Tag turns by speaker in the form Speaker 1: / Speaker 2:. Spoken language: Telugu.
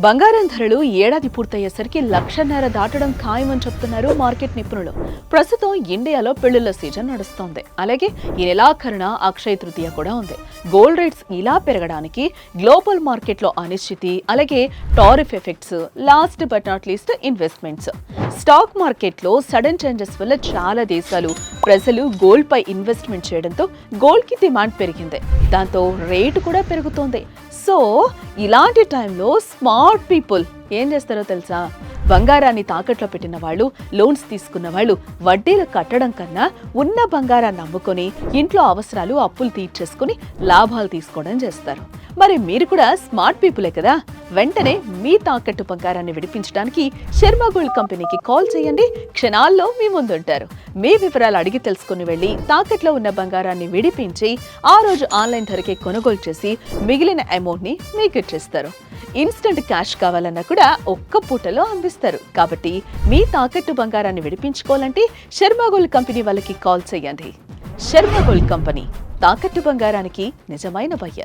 Speaker 1: బంగారం ధరలు ఏడాది పూర్తయ్యేసరికి 1,00,000 దాటడం ఖాయమని చెప్తున్నారు మార్కెట్ నిపుణులు. ప్రస్తుతం ఇండియాలో పెళ్లిళ్ల సీజన్ నడుస్తోంది. అలాగే ఈ నెలాఖరున అక్షయ తృతీయ కూడా ఉంది. గోల్డ్ రేట్స్ ఇలా పెరగడానికి గ్లోబల్ మార్కెట్లో అనిశ్చితి, అలాగే tariff effects, last but not least investments. Stock మార్కెట్లో సడన్ చేంజెస్ వల్ల చాలా దేశాలు ప్రజలు గోల్డ్ పై ఇన్వెస్ట్మెంట్ చేయడంతో గోల్డ్ కి డిమాండ్ పెరిగింది. దాంతో రేటు కూడా పెరుగుతోంది. సో ఇలాంటి టైంలో స్మార్ట్ పీపుల్ ఏం చేస్తారో తెలుసా? బంగారాన్ని తాకట్లో పెట్టిన వాళ్ళు, లోన్స్ తీసుకున్న వాళ్ళు వడ్డీలు కట్టడం కన్నా ఉన్న బంగారాన్ని అమ్ముకొని ఇంట్లో అవసరాలు అప్పులు తీర్చేసుకుని లాభాలు తీసుకోవడం చేస్తారు. మరి మీరు కూడా స్మార్ట్ పీపులే కదా? వెంటనే మీ తాకట్టు బంగారాన్ని విడిపించడానికి శర్మ గోల్డ్ కంపెనీకి కాల్ చేయండి. క్షణాల్లో మీ ముందుంటారు. మీ వివరాలు అడిగి తెలుసుకుని వెళ్ళి తాకట్లో ఉన్న బంగారాన్ని విడిపించి ఆ రోజు ఆన్లైన్ ధరకే కొనుగోలు చేసి మిగిలిన అమౌంట్ ని మీకు ఇచ్చేస్తారు. ఇన్స్టెంట్ క్యాష్ కావాలన్నా కూడా ఒక్క పూటలో అందిస్తారు. కాబట్టి మీ తాకట్టు బంగారాన్ని విడిపించుకోవాలంటే శర్మ గోల్డ్ కంపెనీ వాళ్ళకి కాల్ చేయండి. శర్మ గోల్డ్ కంపెనీ, తాకట్టు బంగారానికి నిజమైన బయ్యర్.